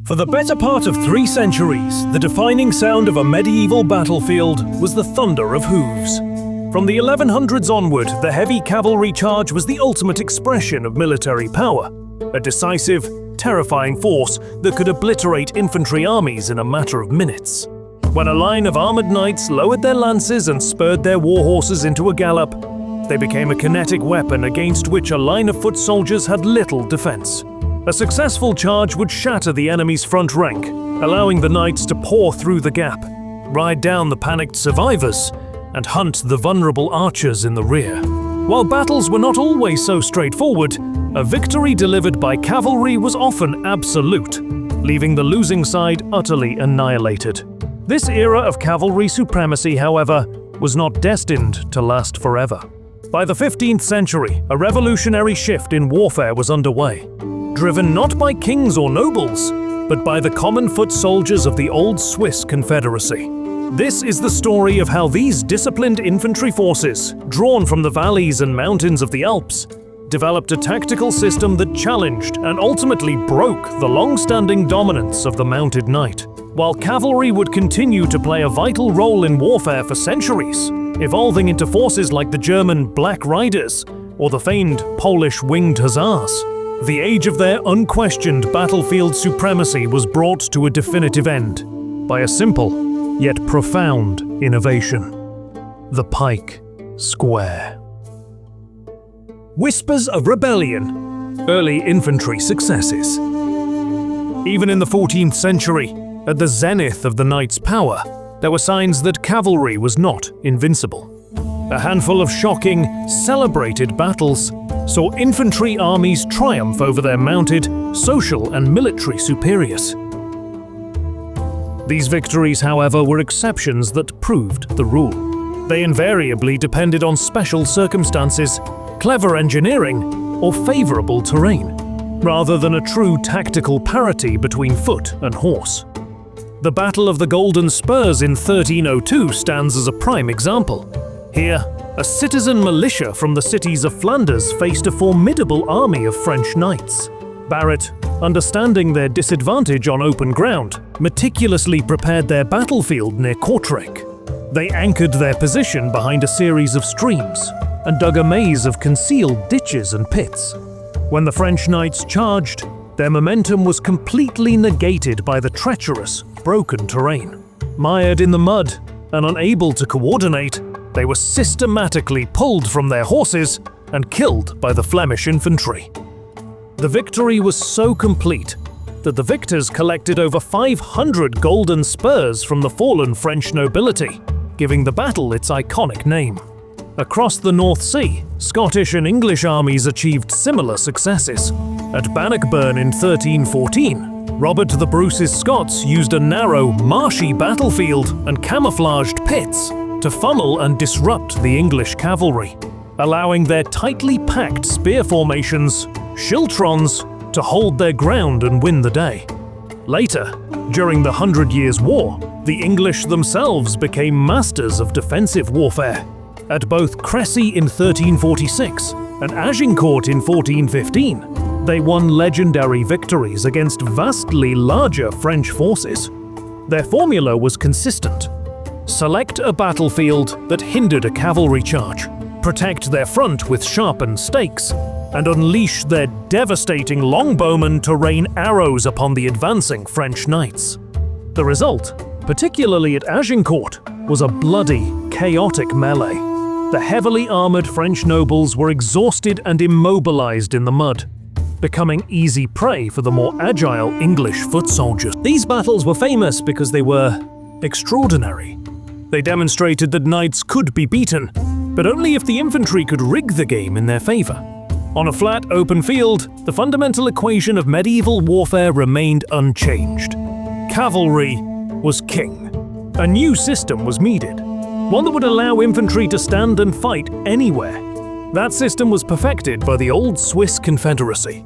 For the better part of 3 centuries, the defining sound of a medieval battlefield was the thunder of hooves. From the 1100s onward, the heavy cavalry charge was the ultimate expression of military power, a decisive, terrifying force that could obliterate infantry armies in a matter of minutes. When a line of armored knights lowered their lances and spurred their war horses into a gallop, they became a kinetic weapon against which a line of foot soldiers had little defense. A successful charge would shatter the enemy's front rank, allowing the knights to pour through the gap, ride down the panicked survivors, and hunt the vulnerable archers in the rear. While battles were not always so straightforward, a victory delivered by cavalry was often absolute, leaving the losing side utterly annihilated. This era of cavalry supremacy, however, was not destined to last forever. By the 15th century, a revolutionary shift in warfare was underway, driven not by kings or nobles, but by the common foot soldiers of the old Swiss Confederacy. This is the story of how these disciplined infantry forces, drawn from the valleys and mountains of the Alps, developed a tactical system that challenged and ultimately broke the long-standing dominance of the mounted knight. While cavalry would continue to play a vital role in warfare for centuries, evolving into forces like the German Black Riders or the famed Polish Winged Hussars, the age of their unquestioned battlefield supremacy was brought to a definitive end by a simple yet profound innovation: the pike square. Whispers of rebellion, early infantry successes. Even in the 14th century, at the zenith of the knight's power, there were signs that cavalry was not invincible. A handful of shocking, celebrated battles saw infantry armies triumph over their mounted, social and military superiors. These victories, however, were exceptions that proved the rule. They invariably depended on special circumstances, clever engineering, or favorable terrain, rather than a true tactical parity between foot and horse. The Battle of the Golden Spurs in 1302 stands as a prime example. Here, a citizen militia from the cities of Flanders faced a formidable army of French knights. Barrett, understanding their disadvantage on open ground, meticulously prepared their battlefield near Kortrijk. They anchored their position behind a series of streams and dug a maze of concealed ditches and pits. When the French knights charged, their momentum was completely negated by the treacherous, broken terrain. Mired in the mud and unable to coordinate, they were systematically pulled from their horses and killed by the Flemish infantry. The victory was so complete that the victors collected over 500 Golden Spurs from the fallen French nobility, giving the battle its iconic name. Across the North Sea, Scottish and English armies achieved similar successes. At Bannockburn in 1314, Robert the Bruce's Scots used a narrow, marshy battlefield and camouflaged pits to funnel and disrupt the English cavalry, allowing their tightly packed spear formations, schiltrons, to hold their ground and win the day. Later, during the 100 Years' War, the English themselves became masters of defensive warfare. At both Crécy in 1346 and Agincourt in 1415, they won legendary victories against vastly larger French forces. Their formula was consistent: select a battlefield that hindered a cavalry charge, protect their front with sharpened stakes, and unleash their devastating longbowmen to rain arrows upon the advancing French knights. The result, particularly at Agincourt, was a bloody, chaotic melee. The heavily armored French nobles were exhausted and immobilized in the mud, becoming easy prey for the more agile English foot soldiers. These battles were famous because they were extraordinary. They demonstrated that knights could be beaten, but only if the infantry could rig the game in their favor. On a flat, open field, the fundamental equation of medieval warfare remained unchanged. Cavalry was king. A new system was needed, one that would allow infantry to stand and fight anywhere. That system was perfected by the old Swiss Confederacy.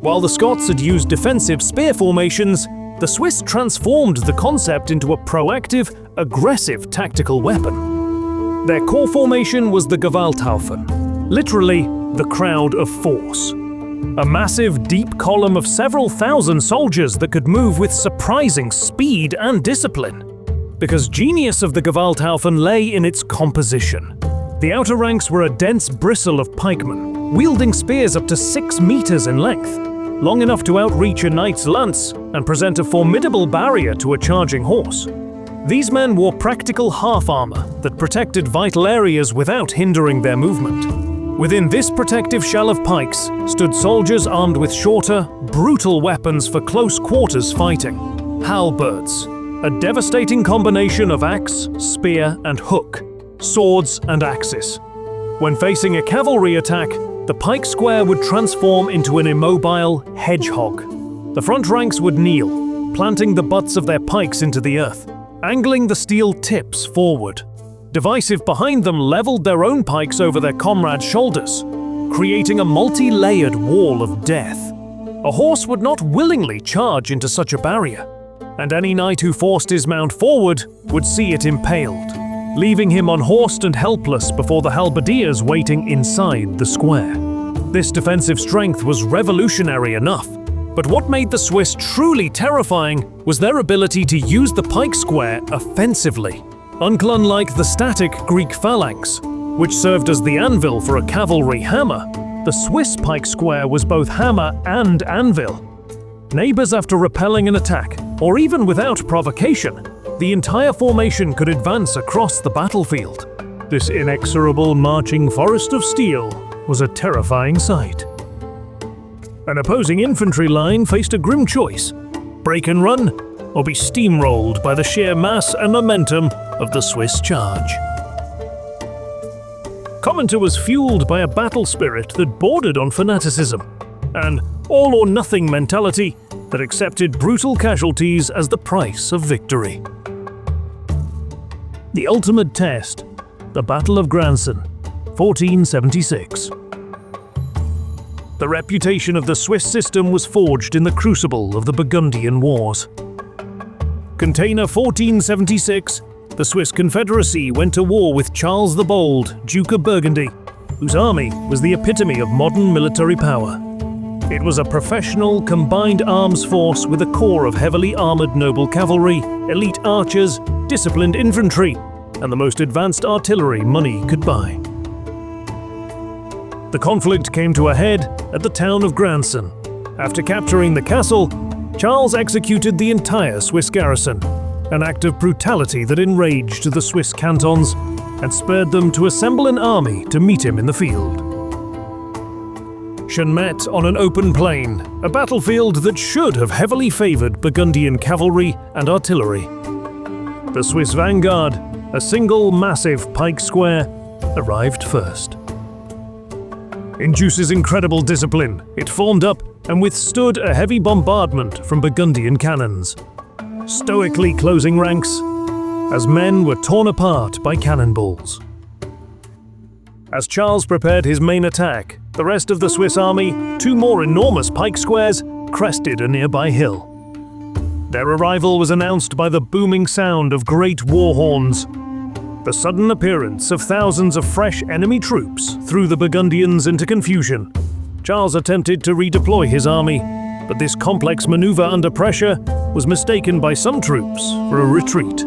While the Scots had used defensive spear formations, the Swiss transformed the concept into a proactive, aggressive tactical weapon. Their core formation was the Gevalthaufen, literally the crowd of force. A massive, deep column of several thousand soldiers that could move with surprising speed and discipline. Because genius of the Gevalthaufen lay in its composition. The outer ranks were a dense bristle of pikemen, wielding spears up to 6 meters in length, long enough to outreach a knight's lance and present a formidable barrier to a charging horse. These men wore practical half-armor that protected vital areas without hindering their movement. Within this protective shell of pikes stood soldiers armed with shorter, brutal weapons for close quarters fighting. Halberds, a devastating combination of axe, spear, and hook, swords and axes. When facing a cavalry attack, the pike square would transform into an immobile hedgehog. The front ranks would kneel, planting the butts of their pikes into the earth, angling the steel tips forward. Divisive behind them leveled their own pikes over their comrades' shoulders, creating a multi-layered wall of death. A horse would not willingly charge into such a barrier, and any knight who forced his mount forward would see it impaled, leaving him unhorsed and helpless before the halberdiers waiting inside the square. This defensive strength was revolutionary enough, but what made the Swiss truly terrifying was their ability to use the pike square offensively. Unlike the static Greek phalanx, which served as the anvil for a cavalry hammer, the Swiss pike square was both hammer and anvil. Neighbors after repelling an attack, or even without provocation, the entire formation could advance across the battlefield. This inexorable marching forest of steel was a terrifying sight. An opposing infantry line faced a grim choice: break and run, or be steamrolled by the sheer mass and momentum of the Swiss charge. Commenter was fueled by a battle spirit that bordered on fanaticism, an all-or-nothing mentality that accepted brutal casualties as the price of victory. The ultimate test, the Battle of Granson, 1476. The reputation of the Swiss system was forged in the crucible of the Burgundian Wars. Container 1476, the Swiss Confederacy went to war with Charles the Bold, Duke of Burgundy, whose army was the epitome of modern military power. It was a professional, combined arms force with a core of heavily armored noble cavalry, elite archers, disciplined infantry, and the most advanced artillery money could buy. The conflict came to a head at the town of Granson. After capturing the castle, Charles executed the entire Swiss garrison, an act of brutality that enraged the Swiss cantons and spurred them to assemble an army to meet him in the field. Shen met on an open plain, a battlefield that should have heavily favored Burgundian cavalry and artillery. The Swiss vanguard, a single massive pike square, arrived first. In Juice's incredible discipline, it formed up and withstood a heavy bombardment from Burgundian cannons, stoically closing ranks as men were torn apart by cannonballs. As Charles prepared his main attack, the rest of the Swiss army, 2 more enormous pike squares, crested a nearby hill. Their arrival was announced by the booming sound of great war horns. The sudden appearance of thousands of fresh enemy troops threw the Burgundians into confusion. Charles attempted to redeploy his army, but this complex maneuver under pressure was mistaken by some troops for a retreat.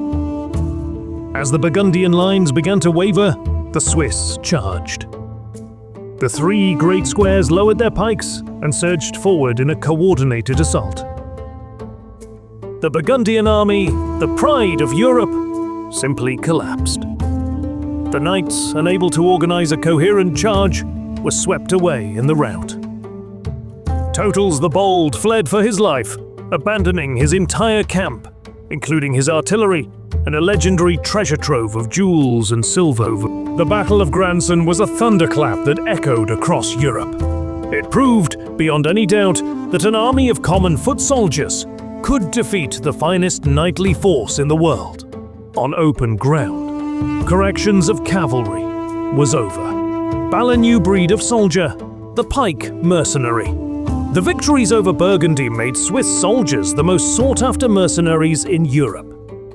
As the Burgundian lines began to waver, the Swiss charged. The 3 great squares lowered their pikes and surged forward in a coordinated assault. The Burgundian army, the pride of Europe, simply collapsed. The knights, unable to organize a coherent charge, were swept away in the rout. Totals the Bold fled for his life, abandoning his entire camp, including his artillery and a legendary treasure trove of jewels and silver. The Battle of Granson was a thunderclap that echoed across Europe. It proved, beyond any doubt, that an army of common foot soldiers could defeat the finest knightly force in the world on open ground. Corrections of cavalry was over. Bal a new breed of soldier, the pike mercenary. The victories over Burgundy made Swiss soldiers the most sought-after mercenaries in Europe.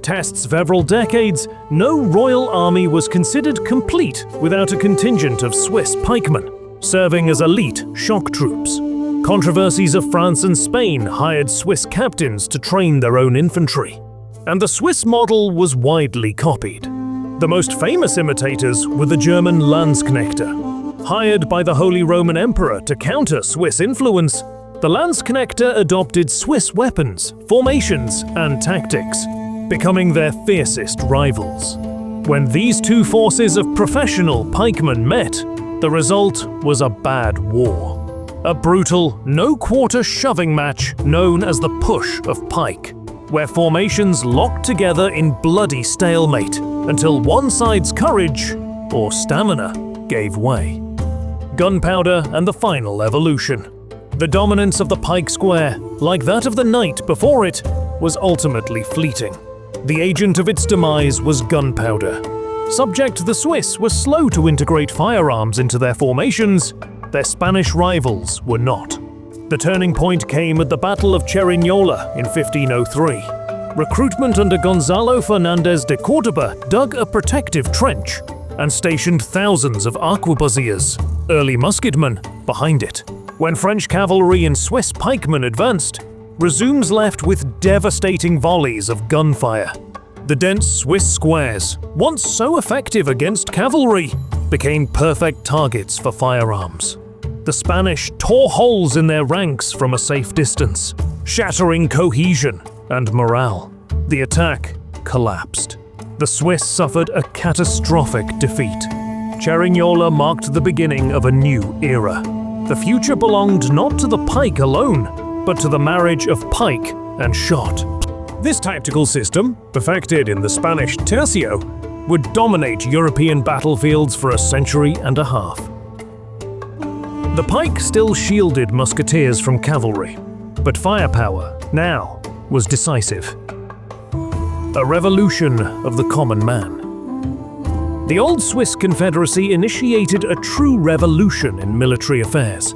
Tests several decades, no royal army was considered complete without a contingent of Swiss pikemen, serving as elite shock troops. Controversies of France and Spain hired Swiss captains to train their own infantry, and the Swiss model was widely copied. The most famous imitators were the German Landsknechte. Hired by the Holy Roman Emperor to counter Swiss influence, the Landsknechte adopted Swiss weapons, formations, and tactics, becoming their fiercest rivals. When these two forces of professional pikemen met, the result was a bad war. A brutal, no-quarter shoving match known as the Push of Pike, where formations locked together in bloody stalemate until one side's courage, or stamina, gave way. Gunpowder and the final evolution. The dominance of the Pike Square, like that of the knight before it, was ultimately fleeting. The agent of its demise was gunpowder. Subject the Swiss were slow to integrate firearms into their formations, their Spanish rivals were not. The turning point came at the Battle of Cerignola in 1503. Recruitment under Gonzalo Fernandez de Córdoba dug a protective trench and stationed thousands of arquebusiers, early musketmen, behind it. When French cavalry and Swiss pikemen advanced, Resumes left with devastating volleys of gunfire. The dense Swiss squares, once so effective against cavalry, became perfect targets for firearms. The Spanish tore holes in their ranks from a safe distance, shattering cohesion and morale. The attack collapsed. The Swiss suffered a catastrophic defeat. Cerignola marked the beginning of a new era. The future belonged not to the pike alone, but to the marriage of pike and shot. This tactical system, perfected in the Spanish Tercio, would dominate European battlefields for a century and a half. The pike still shielded musketeers from cavalry, but firepower, now, was decisive. A revolution of the common man. The old Swiss Confederacy initiated a true revolution in military affairs.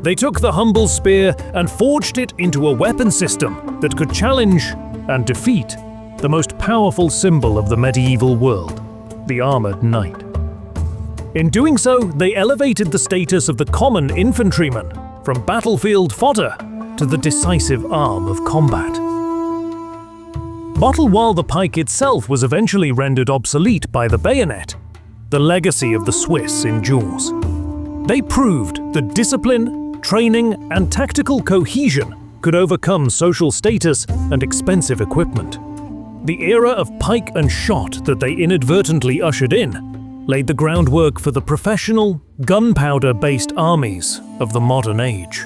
They took the humble spear and forged it into a weapon system that could challenge and defeat the most powerful symbol of the medieval world, the armored knight. In doing so, they elevated the status of the common infantryman from battlefield fodder to the decisive arm of combat. But while the pike itself was eventually rendered obsolete by the bayonet, the legacy of the Swiss endures. They proved that discipline, training, and tactical cohesion could overcome social status and expensive equipment. The era of pike and shot that they inadvertently ushered in laid the groundwork for the professional, gunpowder-based armies of the modern age.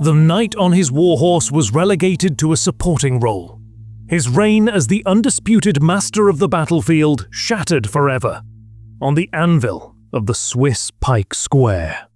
The knight on his warhorse was relegated to a supporting role. His reign as the undisputed master of the battlefield shattered forever on the anvil of the Swiss Pike Square.